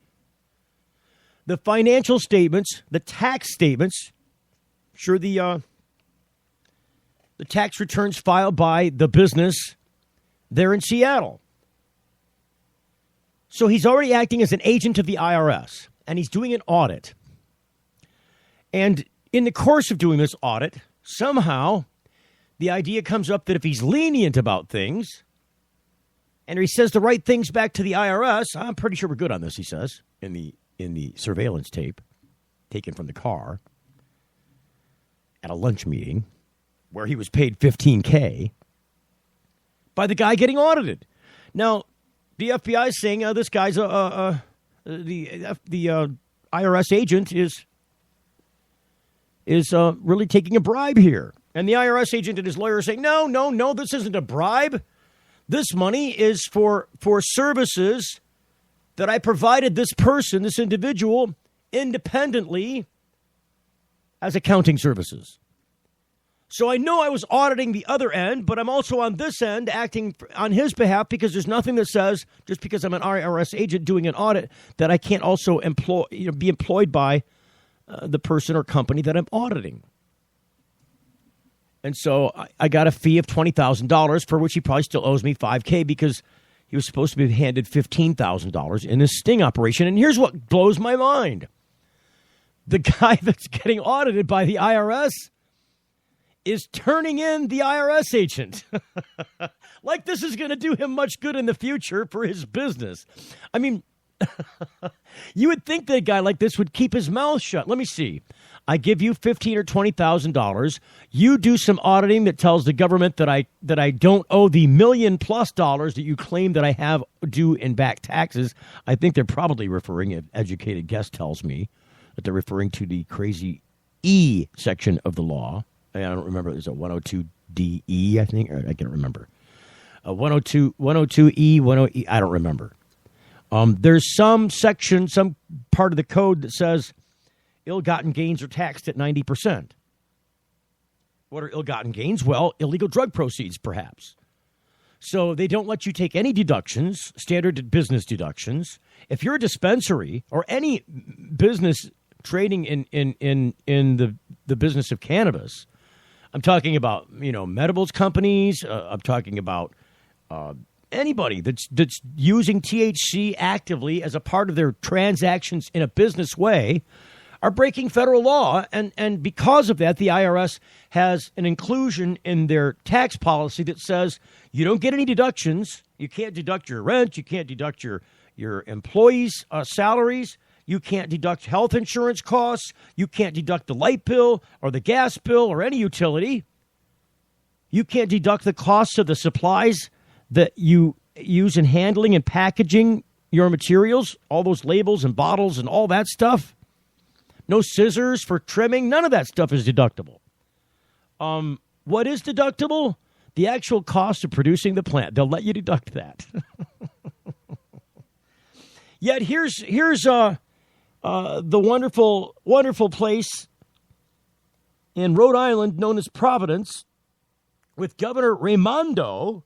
the financial statements, the tax statements, sure, the tax returns filed by the business there in Seattle. So he's already acting as an agent of the IRS, and he's doing an audit. And in the course of doing this audit, somehow the idea comes up that if he's lenient about things, and he says the right things back to the IRS, I'm pretty sure we're good on this, he says, in the surveillance tape taken from the car at a lunch meeting where he was paid $15K by the guy getting audited. Now, the FBI is saying this guy's the IRS agent is really taking a bribe here. And the IRS agent and his lawyer are saying, no, this isn't a bribe. This money is for services that I provided this person, this individual, independently as accounting services. So I know I was auditing the other end, but I'm also on this end acting on his behalf because there's nothing that says, just because I'm an IRS agent doing an audit, that I can't also be employed by the person or company that I'm auditing. And so I got a fee of $20,000, for which he probably still owes me $5K because he was supposed to be handed $15,000 in this sting operation. And here's what blows my mind. The guy that's getting audited by the IRS is turning in the IRS agent. Like this is going to do him much good in the future for his business. I mean, you would think that a guy like this would keep his mouth shut. Let me see. I give you $15,000 or $20,000. You do some auditing that tells the government that I don't owe the $1 million+ that you claim that I have due in back taxes. I think they're probably referring, an educated guest tells me, that they're referring to the crazy E section of the law. I don't remember. There's a 102DE, I think. Or I can't remember. 102E, 10E. I don't remember. There's some section, some part of the code that says ill-gotten gains are taxed at 90%. What are ill-gotten gains? Well, illegal drug proceeds, perhaps. So they don't let you take any deductions, standard business deductions. If you're a dispensary or any business trading in the business of cannabis, I'm talking about, medibles companies. I'm talking about anybody that's using THC actively as a part of their transactions in a business way are breaking federal law. And because of that, the IRS has an inclusion in their tax policy that says you don't get any deductions. You can't deduct your rent. You can't deduct your employees' salaries. You can't deduct health insurance costs. You can't deduct the light bill or the gas bill or any utility. You can't deduct the costs of the supplies that you use in handling and packaging your materials, all those labels and bottles and all that stuff. No scissors for trimming. None of that stuff is deductible. What is deductible? The actual cost of producing the plant. They'll let you deduct that. Yet here's the wonderful, wonderful place in Rhode Island known as Providence, with Governor Raimondo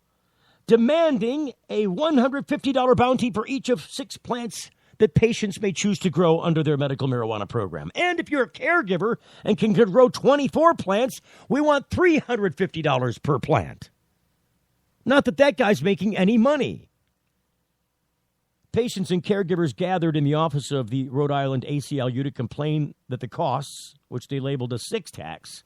demanding a $150 bounty for each of 6 plants that patients may choose to grow under their medical marijuana program. And if you're a caregiver and can grow 24 plants, we want $350 per plant. Not that guy's making any money. Patients and caregivers gathered in the office of the Rhode Island ACLU to complain that the costs, which they labeled a 6 tax,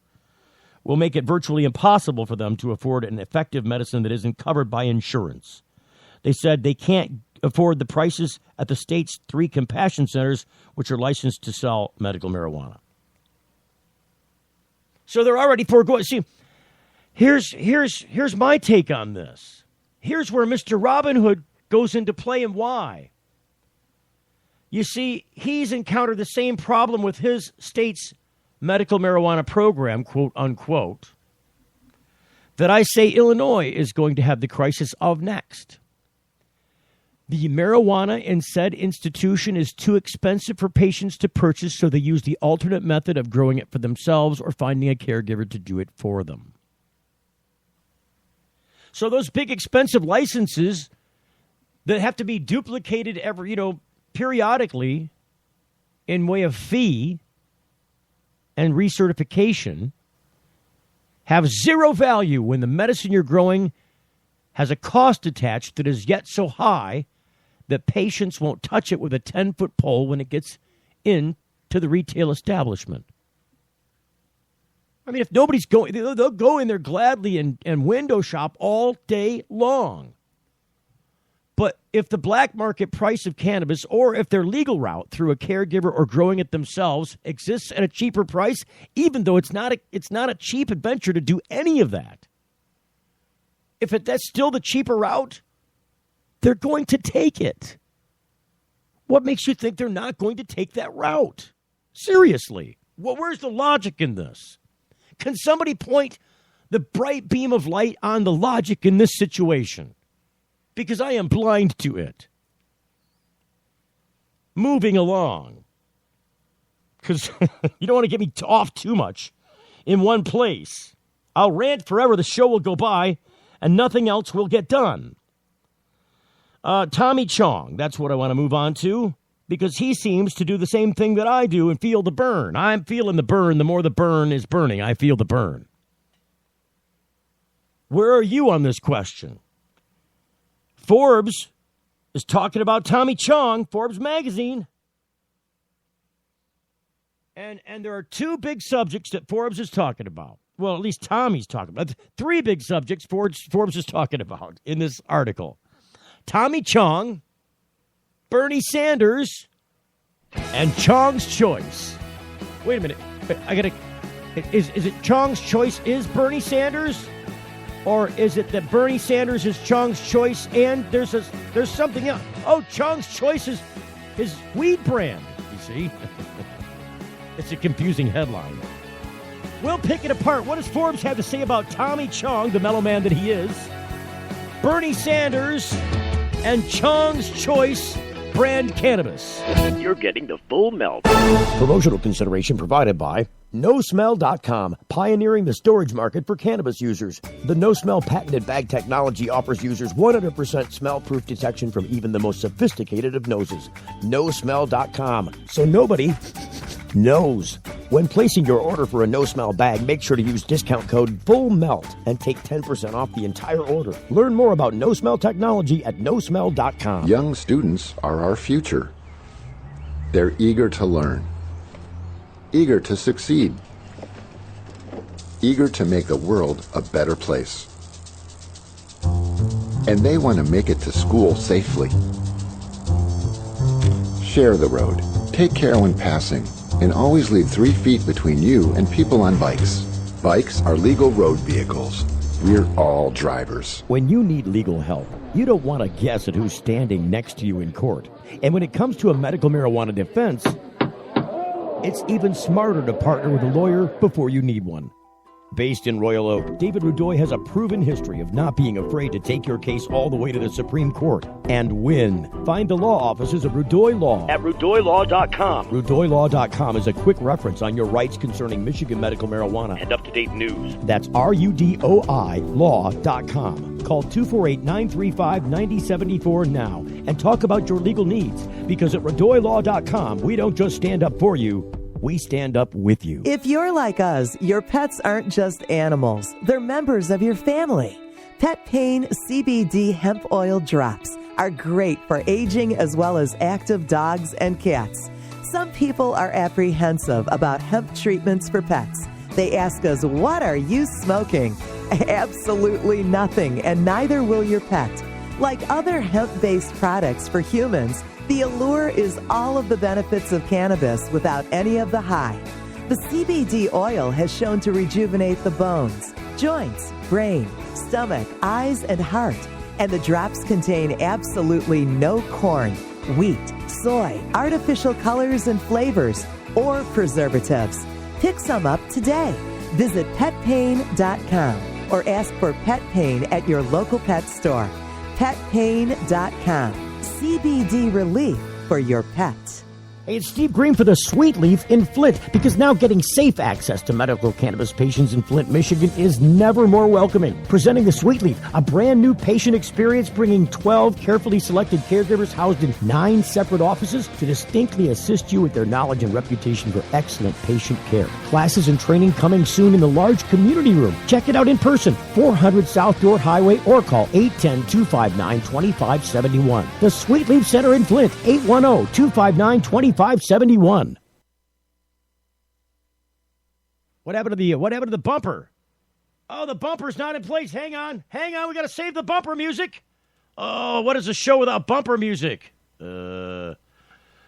will make it virtually impossible for them to afford an effective medicine that isn't covered by insurance. They said they can't afford the prices at the state's 3 compassion centers, which are licensed to sell medical marijuana. So they're already foregoing. See, here's my take on this. Here's where Mr. Robin Hood goes into play and why. You see, he's encountered the same problem with his state's medical marijuana program, quote unquote, that I say Illinois is going to have the crisis of next. The marijuana in said institution is too expensive for patients to purchase, so they use the alternate method of growing it for themselves or finding a caregiver to do it for them. So those big expensive licenses that have to be duplicated periodically in way of fee and recertification have zero value when the medicine you're growing has a cost attached that is yet so high that patients won't touch it with a 10-foot pole when it gets into the retail establishment. I mean, if nobody's going, they'll go in there gladly and window shop all day long. But if the black market price of cannabis, or if their legal route through a caregiver or growing it themselves exists at a cheaper price, even though it's not a cheap adventure to do any of that, that's still the cheaper route, they're going to take it. What makes you think they're not going to take that route? Seriously, where's the logic in this? Can somebody point the bright beam of light on the logic in this situation? Because I am blind to it. Moving along. Because you don't want to get me off too much in one place. I'll rant forever, the show will go by, and nothing else will get done. Tommy Chong, that's what I want to move on to, because he seems to do the same thing that I do and feel the burn. I'm feeling the burn. The more the burn is burning, I feel the burn. Where are you on this question? Forbes is talking about Tommy Chong, Forbes magazine. And there are 2 big subjects that Forbes is talking about. Well, at least Tommy's talking about. 3 big subjects Forbes is talking about in this article. Tommy Chong, Bernie Sanders, and Chong's Choice. Wait a minute. Is it Chong's Choice is Bernie Sanders? Or is it that Bernie Sanders is Chong's Choice and there's something else? Oh, Chong's Choice is his weed brand, you see? It's a confusing headline. We'll pick it apart. What does Forbes have to say about Tommy Chong, the mellow man that he is, Bernie Sanders, and Chong's Choice brand cannabis? You're getting the full melt. Promotional consideration provided by NoSmell.com, pioneering the storage market for cannabis users. The NoSmell patented bag technology offers users 100% smell-proof detection from even the most sophisticated of noses. NoSmell.com, so nobody knows. When placing your order for a NoSmell bag, make sure to use discount code FULLMELT and take 10% off the entire order. Learn more about NoSmell technology at NoSmell.com. Young students are our future. They're eager to learn, eager to succeed, eager to make the world a better place. And they want to make it to school safely. Share the road, take care when passing, and always leave 3 feet between you and people on bikes. Bikes are legal road vehicles. We're all drivers. When you need legal help, you don't want to guess at who's standing next to you in court. And when it comes to a medical marijuana defense, it's even smarter to partner with a lawyer before you need one. Based in Royal Oak, David Rudoy has a proven history of not being afraid to take your case all the way to the Supreme Court and win. Find the law offices of Rudoy Law at RudoyLaw.com. RudoyLaw.com is a quick reference on your rights concerning Michigan medical marijuana and up-to-date news. That's RUDOI Law.com. Call 248-935-9074 now and talk about your legal needs, because at RudoyLaw.com, we don't just stand up for you, we stand up with you. If you're like us, your pets aren't just animals. They're members of your family. Pet Pain CBD hemp oil drops are great for aging as well as active dogs and cats. Some people are apprehensive about hemp treatments for pets. They ask us, what are you smoking? Absolutely nothing, and neither will your pet. Like other hemp-based products for humans, the Allure is all of the benefits of cannabis without any of the high. The CBD oil has shown to rejuvenate the bones, joints, brain, stomach, eyes, and heart. And the drops contain absolutely no corn, wheat, soy, artificial colors and flavors, or preservatives. Pick some up today. Visit petpain.com or ask for Pet Pain at your local pet store. Petpain.com. CBD relief for your pet. Hey, it's Steve Green for the Sweet Leaf in Flint, because now getting safe access to medical cannabis patients in Flint, Michigan is never more welcoming. Presenting the Sweet Leaf, a brand new patient experience, bringing 12 carefully selected caregivers housed in 9 separate offices to distinctly assist you with their knowledge and reputation for excellent patient care. Classes and training coming soon in the large community room. Check it out in person, 400 South Dorr Highway, or call 810-259-2571. The Sweet Leaf Center in Flint, 810-259-2571. 571. What happened to the bumper? Oh, the bumper's not in place. Hang on. We got to save the bumper music. Oh, what is a show without bumper music?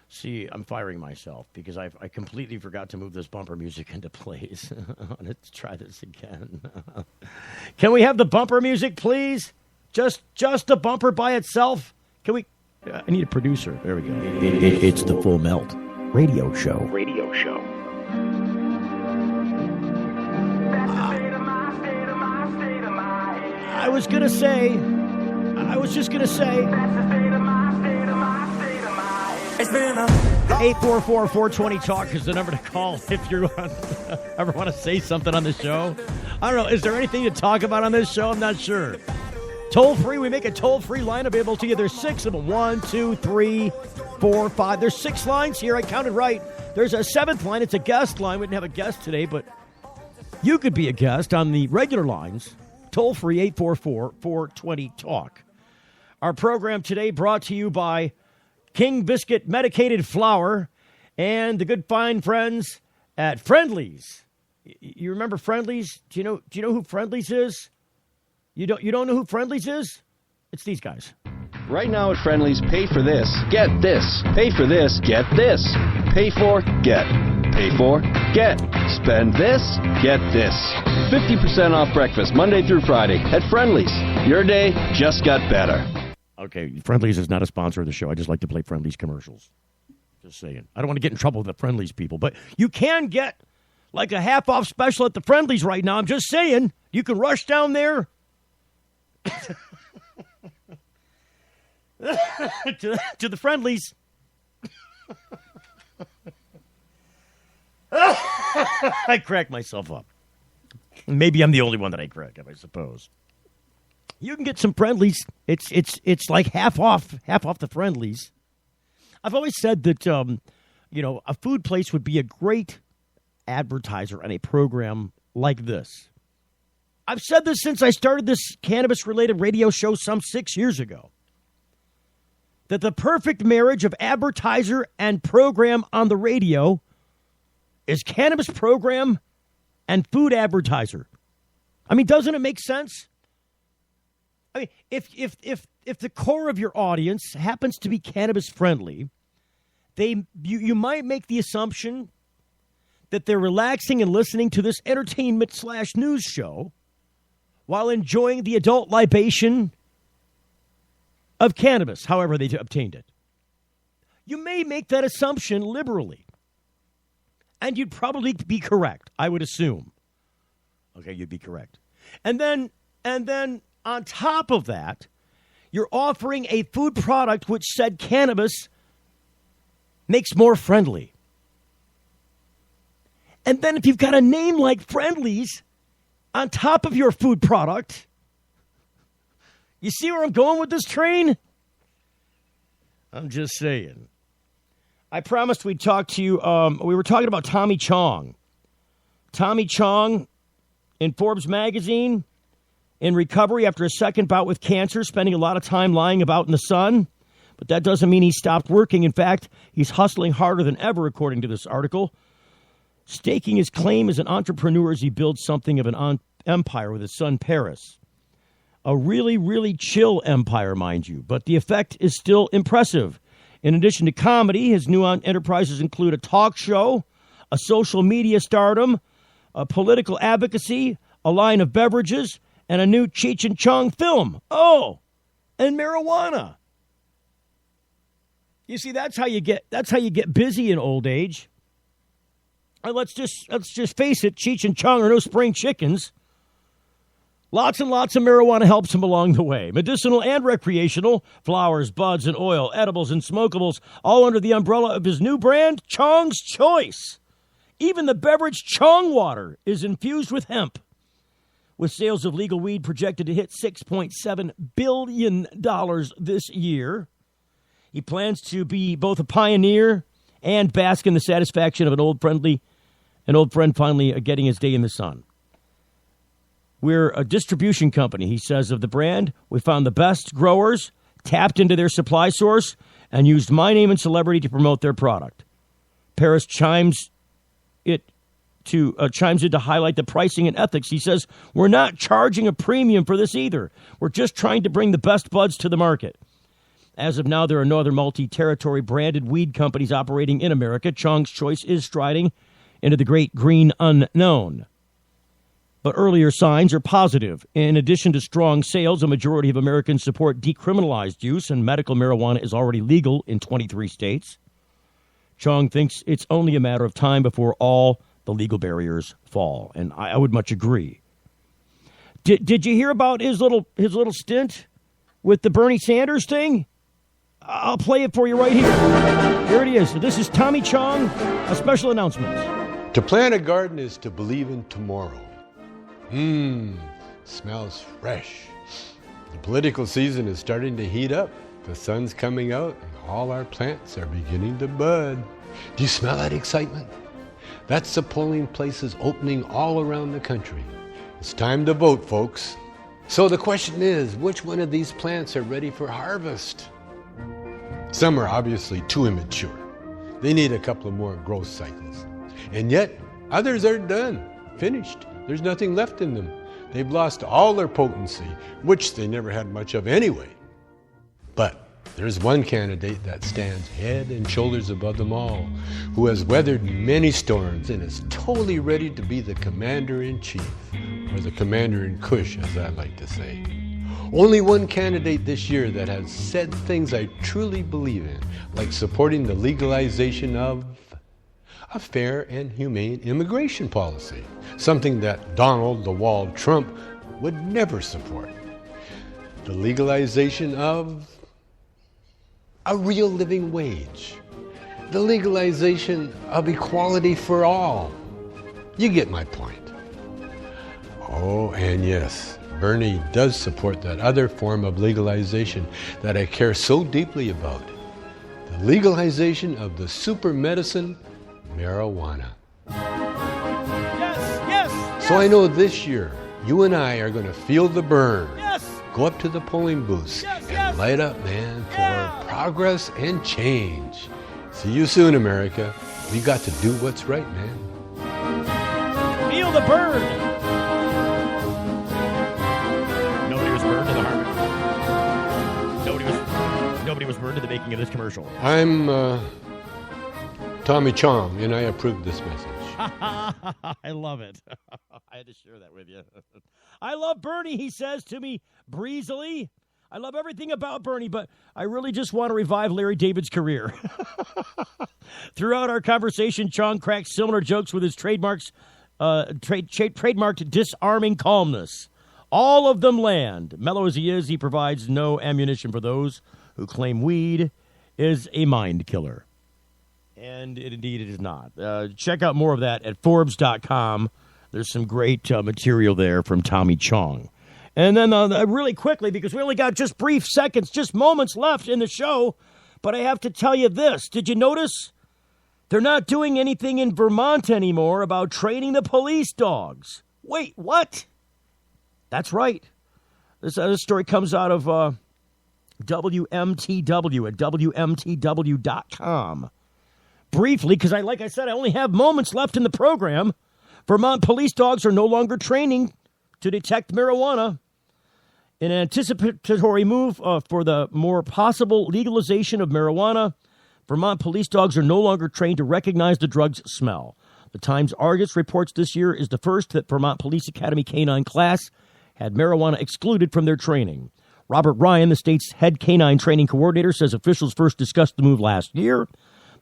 See, I'm firing myself because I completely forgot to move this bumper music into place. Let's try this again. Can we have the bumper music, please? Just the bumper by itself? Can we? I need a producer. There we go. It's the Full Melt Radio Show. I was just gonna say. 844-420-TALK is the number to call if you ever want to say something on the show. I don't know. Is there anything to talk about on this show? I'm not sure. Toll free, we make a toll-free line available to you. There's 6 of them. 1, 2, 3, 4, 5. There's 6 lines here. I counted right. There's a 7th line. It's a guest line. We didn't have a guest today, but you could be a guest on the regular lines. Toll-free, 844-420-TALK. Our program today brought to you by King Biscuit Medicated Flour and the good fine friends at Friendly's. You remember Friendly's? Do you know who Friendly's is? You don't know who Friendly's is? It's these guys. Right now at Friendly's, pay for this, get this. Pay for this, get this. Pay for, get. Pay for, get. Spend this, get this. 50% off breakfast Monday through Friday at Friendly's. Your day just got better. Okay, Friendly's is not a sponsor of the show. I just like to play Friendly's commercials. Just saying. I don't want to get in trouble with the Friendly's people, but you can get like a half-off special at the Friendly's right now. I'm just saying. You can rush down there to the Friendly's. I crack myself up. Maybe I'm the only one that I crack up, I suppose. You can get some Friendly's. It's like half off the Friendly's. I've always said that a food place would be a great advertiser on a program like this. I've said this since I started this cannabis-related radio show some 6 years ago. That the perfect marriage of advertiser and program on the radio is cannabis program and food advertiser. I mean, doesn't it make sense? I mean, if the core of your audience happens to be cannabis friendly, you might make the assumption that they're relaxing and listening to this entertainment/news show while enjoying the adult libation of cannabis, however they obtained it. You may make that assumption liberally. And you'd probably be correct, I would assume. Okay, you'd be correct. And then on top of that, you're offering a food product which said cannabis makes more friendly. And then if you've got a name like Friendly's on top of your food product, you see where I'm going with this train? I'm just saying. I promised we'd talk to you. We were talking about Tommy Chong. Tommy Chong in Forbes magazine in recovery after a second bout with cancer, spending a lot of time lying about in the sun. But that doesn't mean he stopped working. In fact, he's hustling harder than ever, according to this article, staking his claim as an entrepreneur as he builds something of an empire with his son, Paris. A really, really chill empire, mind you, but the effect is still impressive. In addition to comedy, his new enterprises include a talk show, a social media stardom, a political advocacy, a line of beverages, and a new Cheech and Chong film. Oh, and marijuana. You see, that's how you get busy in old age. And let's just face it, Cheech and Chong are no spring chickens. Lots and lots of marijuana helps him along the way. Medicinal and recreational, flowers, buds, and oil, edibles, and smokables, all under the umbrella of his new brand, Chong's Choice. Even the beverage Chong Water is infused with hemp. With sales of legal weed projected to hit $6.7 billion this year, he plans to be both a pioneer and bask in the satisfaction of an old friend finally getting his day in the sun. We're a distribution company, he says, of the brand. We found the best growers, tapped into their supply source, and used my name and celebrity to promote their product. Paris chimes in to highlight the pricing and ethics. He says, we're not charging a premium for this either. We're just trying to bring the best buds to the market. As of now, there are no other multi-territory branded weed companies operating in America. Chong's Choice is striding into the great green unknown. But earlier signs are positive. In addition to strong sales, a majority of Americans support decriminalized use, and medical marijuana is already legal in 23 states. Chong thinks it's only a matter of time before all the legal barriers fall, and I would much agree. Did you hear about his little stint with the Bernie Sanders thing? I'll play it for you right here. Here it is. This is Tommy Chong, a special announcement. To plant a garden is to believe in tomorrow. Smells fresh. The political season is starting to heat up. The sun's coming out and all our plants are beginning to bud. Do you smell that excitement? That's the polling places opening all around the country. It's time to vote, folks. So the question is, which one of these plants are ready for harvest? Some are obviously too immature. They need a couple of more growth cycles. And yet, others are done, finished. There's nothing left in them. They've lost all their potency, which they never had much of anyway. But there's one candidate that stands head and shoulders above them all, who has weathered many storms and is totally ready to be the commander-in-chief, or the commander-in-cush, as I like to say. Only one candidate this year that has said things I truly believe in, like supporting the legalization of a fair and humane immigration policy, something that Donald the Wall Trump would never support. The legalization of a real living wage. The legalization of equality for all. You get my point. Oh, and yes, Bernie does support that other form of legalization that I care so deeply about. The legalization of the super medicine, marijuana. Yes. So I know this year, you and I are going to feel the burn. Yes. Go up to the polling booths and light up, man, for progress and change. See you soon, America. We got to do what's right, man. Feel the burn. Nobody was burned in the Harvard. Nobody was burned in the making of this commercial. I'm Tommy Chong, and I approve this message. I love it. I had to share that with you. I love Bernie, he says to me breezily. I love everything about Bernie, but I really just want to revive Larry David's career. Throughout our conversation, Chong cracks similar jokes with his trademarked disarming calmness. All of them land. Mellow as he is, he provides no ammunition for those who claim weed is a mind killer. And indeed it is not. Check out more of that at Forbes.com. There's some great material there from Tommy Chong. And then really quickly, because we only got just brief seconds, just moments left in the show, but I have to tell you this. Did you notice they're not doing anything in Vermont anymore about training the police dogs? Wait, what? That's right. This story comes out of WMTW at WMTW.com. Briefly, because like I said, I only have moments left in the program. Vermont police dogs are no longer training to detect marijuana. In an anticipatory move for the more possible legalization of marijuana, Vermont police dogs are no longer trained to recognize the drug's smell. The Times-Argus reports this year is the first that Vermont Police Academy Canine class had marijuana excluded from their training. Robert Ryan, the state's head canine training coordinator, says officials first discussed the move last year.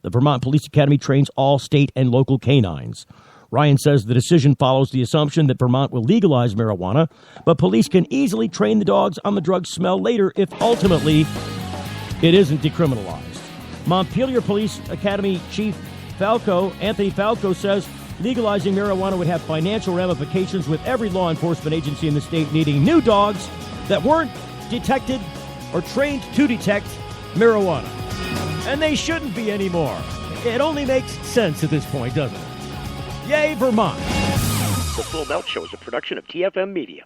The Vermont Police Academy trains all state and local canines. Ryan says the decision follows the assumption that Vermont will legalize marijuana, but police can easily train the dogs on the drug's smell later if ultimately it isn't decriminalized. Montpelier Police Academy Chief Anthony Falco, says legalizing marijuana would have financial ramifications, with every law enforcement agency in the state needing new dogs that weren't detected or trained to detect marijuana. And they shouldn't be anymore. It only makes sense at this point, doesn't it? Yay, Vermont. The Full Melt Show is a production of TFM Media.